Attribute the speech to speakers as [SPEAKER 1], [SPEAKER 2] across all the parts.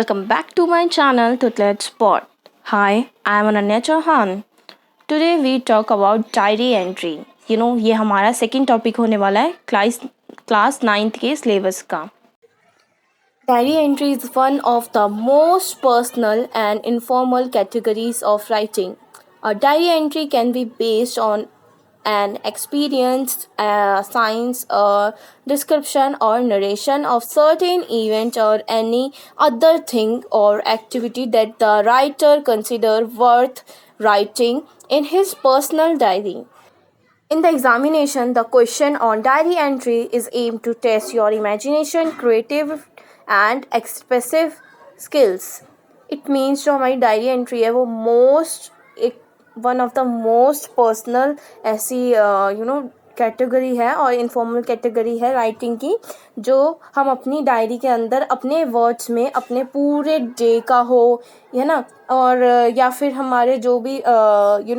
[SPEAKER 1] Welcome back to my channel Tutlet Spot. Hi, I am Ananya Chauhan. Today we talk about diary entry. ये हमारा second topic होने वाला है class 9th के syllabus का. Diary entry is one of the most personal and informal categories of writing. A diary entry can be based on an experience, science, a description or narration of certain event or any other thing or activity that the writer consider worth writing in his personal diary. In the examination, the question on diary entry is aimed to test your imagination, creative and expressive skills. It means जो हमारी diary entry है वो one of the most personal ऐसी category है और informal category है writing की, जो हम अपनी डायरी के अंदर अपने वर्ड्स में अपने पूरे डे का हो, है ना, और या फिर हमारे जो भी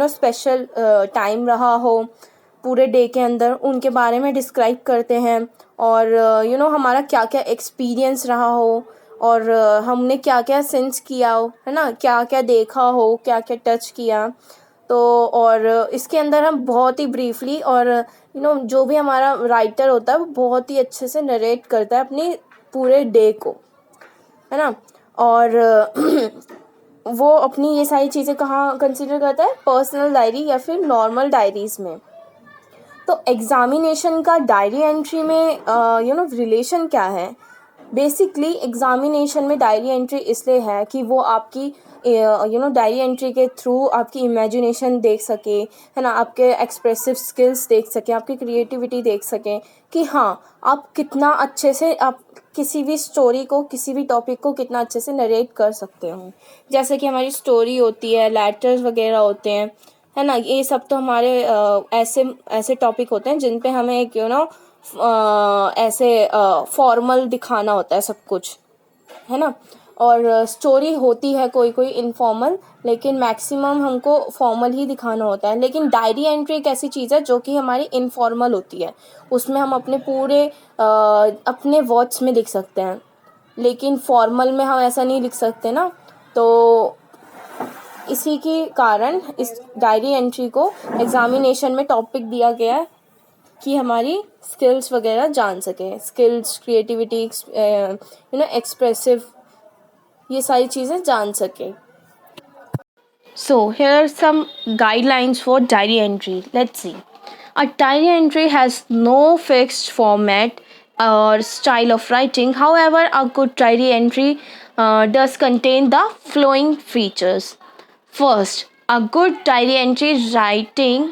[SPEAKER 1] स्पेशल टाइम रहा हो पूरे डे के अंदर उनके बारे में डिस्क्राइब करते हैं. और हमारा क्या क्या एक्सपीरियंस रहा हो और हमने क्या क्या सेंस किया हो, है ना, क्या क्या देखा हो, क्या क्या टच किया. तो और इसके अंदर हम बहुत ही ब्रीफली और जो भी हमारा राइटर होता है वो बहुत ही अच्छे से नरेट करता है अपनी पूरे डे को, है ना. और वो अपनी ये सारी चीज़ें कहाँ कंसिडर करता है, पर्सनल डायरी या फिर नॉर्मल डायरीज़ में. तो एग्ज़ामिनेशन का डायरी एंट्री में रिलेशन क्या है. बेसिकली एग्ज़ामिनेशन में डायरी एंट्री इसलिए है कि वो आपकी डायरी एंट्री के थ्रू आपकी इमेजिनेशन देख सके, है ना, आपके एक्सप्रेसिव स्किल्स देख सकें, आपकी क्रिएटिविटी देख सकें कि हाँ आप कितना अच्छे से आप किसी भी स्टोरी को, किसी भी टॉपिक को कितना अच्छे से नरेट कर सकते हो. जैसे कि हमारी स्टोरी होती है, लेटर्स वगैरह होते हैं, है ना, ये सब तो हमारे ऐसे ऐसे टॉपिक होते हैं जिन पे हमें एक ऐसे फॉर्मल दिखाना होता है सब कुछ, है ना. और स्टोरी होती है कोई कोई इनफॉर्मल, लेकिन मैक्सिमम हमको फॉर्मल ही दिखाना होता है. लेकिन डायरी एंट्री एक ऐसी चीज़ है जो कि हमारी इनफॉर्मल होती है. उसमें हम अपने पूरे अपने वर्ड्स में लिख सकते हैं, लेकिन फॉर्मल में हम ऐसा नहीं लिख सकते ना. तो इसी के कारण इस डायरी एंट्री को एग्ज़ामिनेशन में टॉपिक दिया गया है कि हमारी स्किल्स वगैरह जान सकें, स्किल्स, क्रिएटिविटी, एक्सप्रेसिव, ये सारी चीज़ें जान सकें. So here are some guidelines for diary entry. Let's see. A diary entry has no fixed format or style of writing. However, a good diary entry does contain the following features. First, a good diary entry writing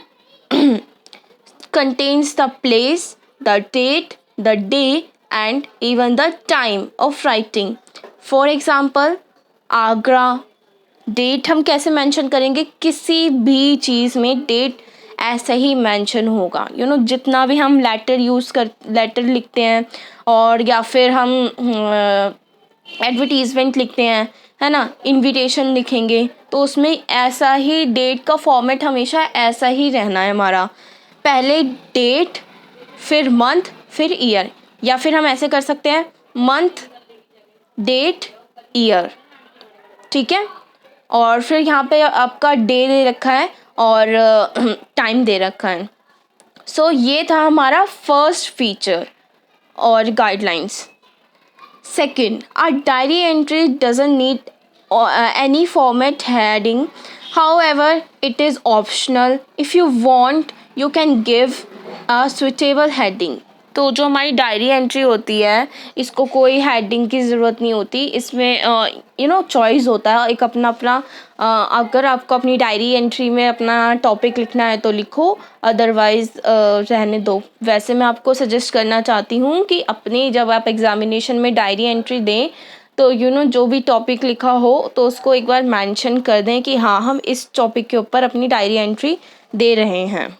[SPEAKER 1] contains the place, the date, the day, and even the time of writing. For example, Agra. Date हम कैसे mention करेंगे, किसी भी चीज़ में date ऐसे ही mention होगा. जितना भी हम लेटर लिखते हैं और या फिर हम एडवर्टीज़मेंट लिखते हैं, है ना, इनविटेशन लिखेंगे, तो उसमें ऐसा ही डेट का फॉर्मेट हमेशा ऐसा ही रहना है हमारा. पहले डेट, फिर मंथ, फिर ईयर, या फिर हम ऐसे कर सकते हैं मंथ, डेट, ईयर. ठीक है. और फिर यहाँ पे आपका डे दे रखा है और टाइम दे रखा है. सो ये था हमारा फर्स्ट फीचर और guidelines. Second, a diary entry doesn't need any format heading. However, it is optional. If you want, you can give a suitable heading. तो जो हमारी डायरी एंट्री होती है इसको कोई हेडिंग की ज़रूरत नहीं होती. इसमें चॉइस होता है एक अपना अपना. अगर आपको अपनी डायरी एंट्री में अपना टॉपिक लिखना है तो लिखो, अदरवाइज़ रहने दो. वैसे मैं आपको सजेस्ट करना चाहती हूँ कि अपनी जब आप एग्ज़ामिनेशन में डायरी एंट्री दें तो जो भी टॉपिक लिखा हो तो उसको एक बार मेंशन कर दें कि हाँ हम इस टॉपिक के ऊपर अपनी डायरी एंट्री दे रहे हैं.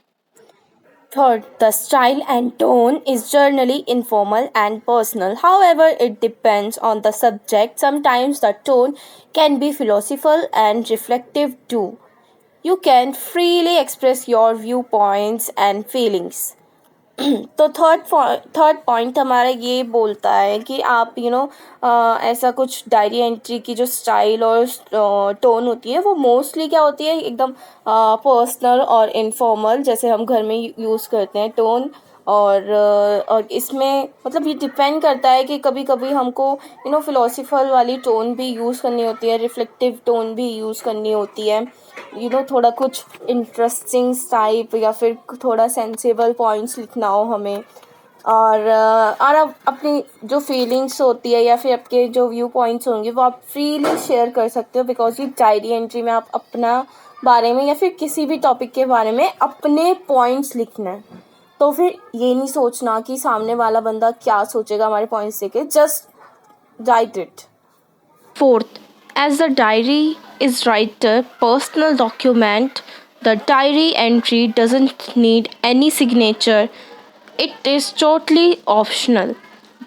[SPEAKER 1] Third, the style and tone is generally informal and personal. However, it depends on the subject. Sometimes the tone can be philosophical and reflective too. You can freely express your viewpoints and feelings. तो third point हमारा ये बोलता है कि आप ऐसा कुछ diary entry की जो स्टाइल और टोन होती है वो मोस्टली क्या होती है, एकदम पर्सनल और इनफॉर्मल, जैसे हम घर में यूज़ करते हैं टोन। और इसमें मतलब ये डिपेंड करता है कि कभी कभी हमको फिलोसफल वाली टोन भी यूज़ करनी होती है, रिफ्लेक्टिव टोन भी यूज़ करनी होती है, थोड़ा कुछ इंटरेस्टिंग टाइप या फिर थोड़ा सेंसेबल पॉइंट्स लिखना हो हमें। और आप अपनी जो फीलिंग्स होती है या फिर आपके जो व्यू पॉइंट्स होंगे वो आप फ्रीली शेयर कर सकते हो, बिकॉज ये डायरी एंट्री में आप अपना बारे में या फिर किसी भी टॉपिक के बारे में अपने पॉइंट्स लिखना है। तो फिर ये नहीं सोचना कि सामने वाला बंदा क्या सोचेगा हमारे पॉइंट्स देखे, just right it. Fourth, as the diary is writer personal document, the diary entry doesn't need any signature. It is totally optional.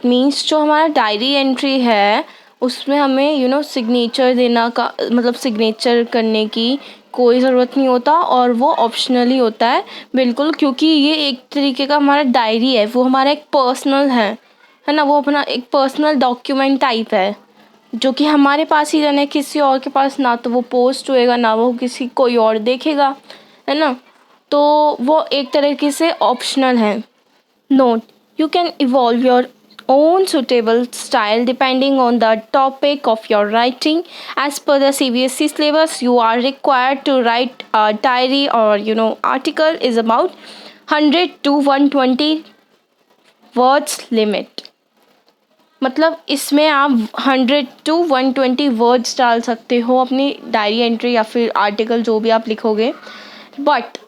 [SPEAKER 1] Means जो हमारा डायरी एंट्री है उसमें हमें सिग्नेचर देना का मतलब सिग्नेचर करने की कोई ज़रूरत नहीं होता, और वो ऑप्शनली होता है बिल्कुल, क्योंकि ये एक तरीके का हमारा डायरी है, वो हमारा एक पर्सनल है ना, वो अपना एक पर्सनल डॉक्यूमेंट टाइप है जो कि हमारे पास ही रहना है, किसी और के पास ना तो वो पोस्ट होएगा ना वो किसी कोई और देखेगा, है ना। तो वो एक तरीके से ऑप्शनल है। Note, you can evolve your own suitable style depending on the topic of your writing. As per the CBSE syllabus, you are required to write a diary or article is about 100 to 120 words limit. मतलब इसमें आप 100 to 120 words डाल सकते हो अपनी diary entry या फिर article जो भी आप लिखोगे, बट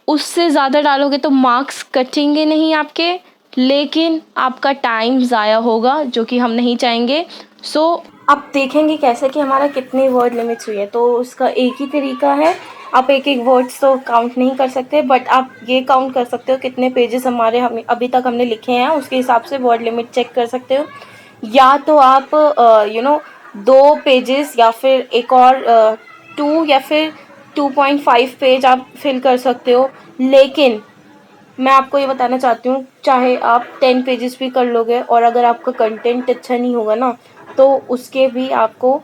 [SPEAKER 1] उससे ज़्यादा डालोगे तो मार्क्स कटेंगे नहीं आपके, लेकिन आपका टाइम ज़ाया होगा जो कि हम नहीं चाहेंगे। सो आप देखेंगे कैसे कि हमारा कितनी वर्ड लिमिट्स हुई है, तो उसका एक ही तरीका है, आप एक एक वर्ड्स तो काउंट नहीं कर सकते, बट आप ये काउंट कर सकते हो कितने पेजेस हम अभी तक हमने लिखे हैं, उसके हिसाब से वर्ड लिमिट चेक कर सकते हो। या तो आप 2 पेजेस या फिर एक और 2 या फिर 2.5 पेज आप फिल कर सकते हो। लेकिन मैं आपको ये बताना चाहती हूँ, चाहे आप 10 पेजेस भी कर लोगे और अगर आपका कंटेंट अच्छा नहीं होगा ना, तो उसके भी आपको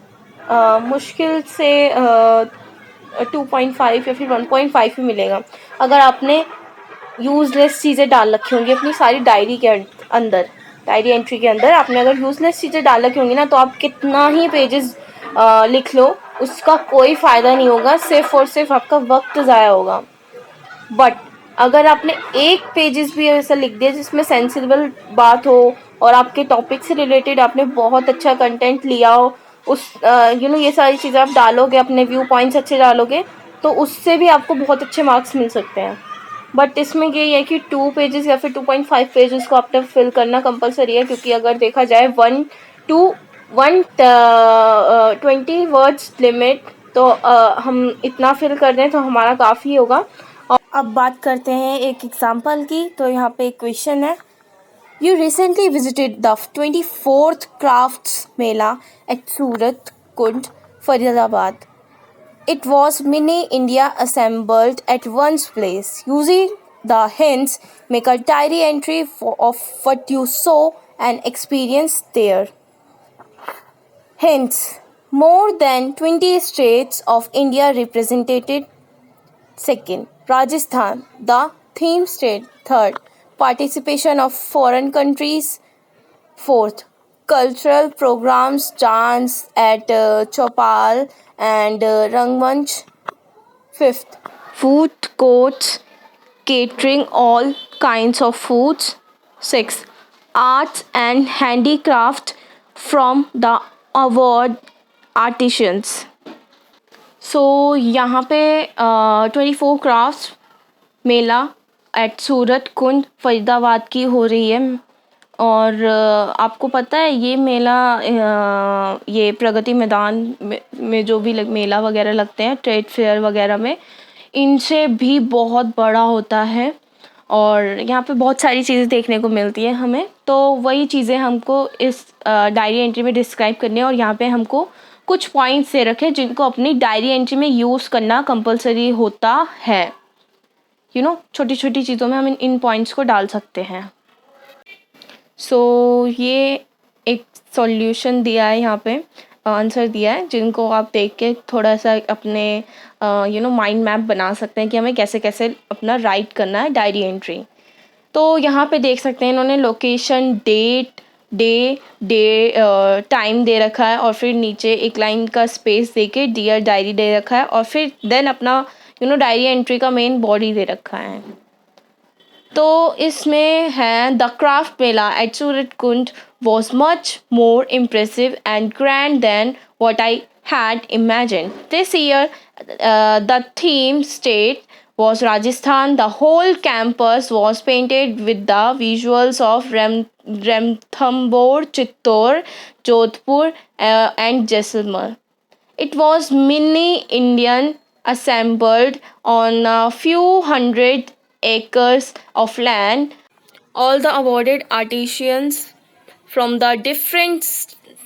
[SPEAKER 1] मुश्किल से 2.5 या फिर 1.5 ही मिलेगा। अगर आपने यूज़लेस चीज़ें डाल रखी होंगी अपनी सारी डायरी के अंदर, डायरी एंट्री के अंदर आपने अगर यूज़लेस चीज़ें डाल रखी होंगी ना, तो आप कितना ही पेजेस लिख लो उसका कोई फ़ायदा नहीं होगा, सिर्फ और सिर्फ आपका वक्त ज़ाया होगा। बट अगर आपने एक पेजेस भी ऐसा लिख दिया जिसमें सेंसिबल बात हो और आपके टॉपिक से रिलेटेड आपने बहुत अच्छा कंटेंट लिया हो, उस ये सारी चीज़ें आप डालोगे, अपने व्यू पॉइंट्स अच्छे डालोगे, तो उससे भी आपको बहुत अच्छे मार्क्स मिल सकते हैं। बट इसमें यही है कि 2 पेजेस या फिर 2.5 पेजेस को आपने फिल करना कंपलसरी है, क्योंकि अगर देखा जाए 1 to 120 वर्ड्स लिमिट, तो हम इतना फिल कर दें तो हमारा काफ़ी होगा। और अब बात करते हैं एक एग्जाम्पल की। तो यहाँ पे एक क्वेश्चन है, you recently visited the 24th crafts mela at Surajkund Faridabad. It was mini India assembled at one's place. Using the hints, make a diary entry of what you saw and experienced there. Hints: more than 20 states of India represented. Second, Rajasthan, the theme state. Third, participation of foreign countries. Fourth, cultural programs, dance at Chopal and Rangmanch. Fifth, food courts catering all kinds of foods. Sixth, arts and handicraft from the award artisans. सो यहाँ पे 24 crafts mela at Surajkund Faridabad की हो रही है। और आपको पता है ये मेला ये प्रगति मैदान में जो भी मेला वगैरह लगते हैं, ट्रेड फेयर वगैरह में, इनसे भी बहुत बड़ा होता है और यहाँ पे बहुत सारी चीज़ें देखने को मिलती है हमें। तो वही चीज़ें हमको इस डायरी एंट्री में डिस्क्राइब करनी है, और यहाँ पे हमको कुछ पॉइंट्स दे रखे जिनको अपनी डायरी एंट्री में यूज़ करना कंपलसरी होता है। छोटी छोटी चीज़ों में हम इन पॉइंट्स को डाल सकते हैं. सो ये एक सॉल्यूशन दिया है यहाँ पे, आंसर दिया है, जिनको आप देख के थोड़ा सा अपने माइंड मैप बना सकते हैं कि हमें कैसे कैसे अपना राइट करना है डायरी एंट्री. तो यहाँ पे देख सकते हैं इन्होंने लोकेशन, डेट, टाइम दे रखा है और फिर नीचे एक लाइन का स्पेस दे के डियर डायरी दे रखा है और फिर देन अपना डायरी एंट्री का मेन बॉडी दे रखा है. तो इसमें है the craft mela at Surajkund was much more impressive and grand than what I had imagined. This year, the theme state was Rajasthan. The whole campus was painted with the visuals of Ranthambore, Chittor, Jodhpur, and Jaisalmer. It was mini Indian assembled on a few hundred acres of land. All the awarded artisans from the different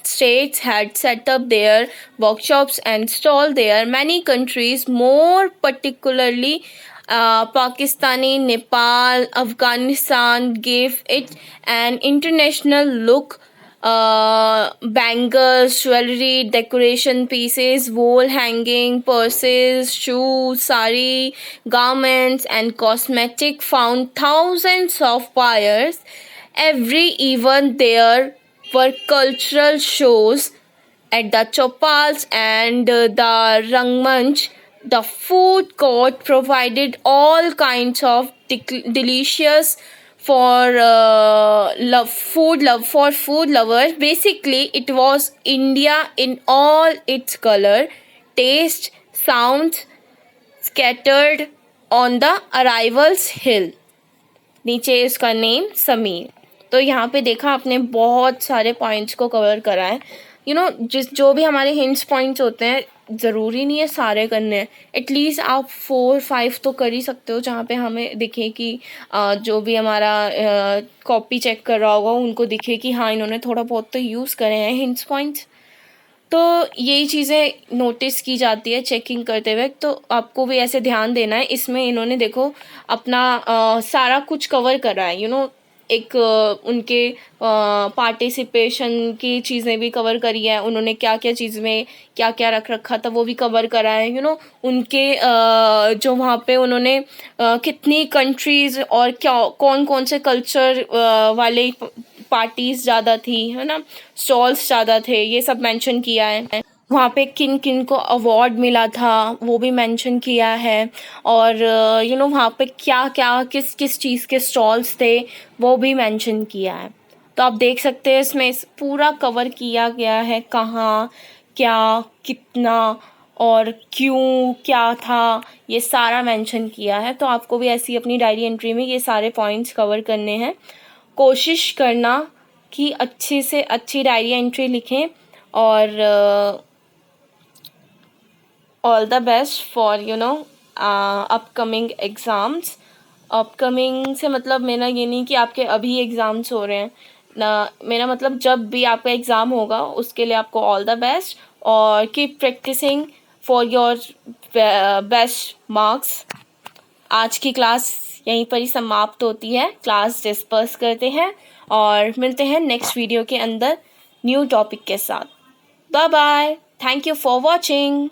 [SPEAKER 1] states had set up their workshops and stalled there. Many countries, more particularly Pakistani, Nepal, Afghanistan, gave it an international look. Bangles, jewelry, decoration pieces, wall hanging, purses, shoes, sari, garments, and cosmetic found thousands of buyers. Every event there were cultural shows at the Chopals and the Rangmanch. The food court provided all kinds of delicious for food lovers. Basically, it was India in all its color, taste, sounds scattered on the arrivals hill. नीचे इसका name Sameer. तो यहाँ पे देखा आपने बहुत सारे points को कवर करा है. जो भी हमारे हिंट्स पॉइंट्स होते हैं ज़रूरी नहीं है सारे करने हैं. एटलीस्ट आप 4-5 तो कर ही सकते हो जहाँ पे हमें दिखे कि जो भी हमारा कॉपी चेक कर रहा होगा उनको दिखे कि हाँ इन्होंने थोड़ा बहुत तो यूज़ करे हैं हिंट्स पॉइंट्स. तो यही चीज़ें नोटिस की जाती है चेकिंग करते हुए. तो आपको भी ऐसे ध्यान देना है. इसमें इन्होंने देखो अपना सारा कुछ कवर करा है. एक उनके पार्टिसिपेशन की चीज़ें भी कवर करी है. उन्होंने क्या क्या चीज़ में क्या क्या रख रखा था वो भी कवर करा है. उनके जो वहाँ पे उन्होंने कितनी कंट्रीज़ और क्या कौन कौन से कल्चर वाले पार्टीज़ ज़्यादा थी, है ना, स्टॉल्स ज़्यादा थे, ये सब मेंशन किया है. वहाँ पे किन किन को अवार्ड मिला था वो भी मेंशन किया है. और वहाँ पे क्या क्या किस किस चीज़ के स्टॉल्स थे वो भी मेंशन किया है. तो आप देख सकते हैं इसमें पूरा कवर किया गया है कहाँ क्या कितना और क्यों क्या था, ये सारा मेंशन किया है. तो आपको भी ऐसी अपनी डायरी एंट्री में ये सारे पॉइंट्स कवर करने हैं. कोशिश करना कि अच्छी से अच्छी डायरी एंट्री लिखें. और all the best for upcoming exams. Upcoming से मतलब मेरा ये नहीं कि आपके अभी एग्ज़ाम्स हो रहे हैं ना, मेरा मतलब जब भी आपका एग्ज़ाम होगा उसके लिए आपको ऑल द बेस्ट. और keep practicing for your best marks. आज की क्लास यहीं पर ही समाप्त होती है. क्लास डिस्पर्स करते हैं और मिलते हैं नेक्स्ट वीडियो के अंदर न्यू टॉपिक के साथ. Bye bye. Thank you for watching.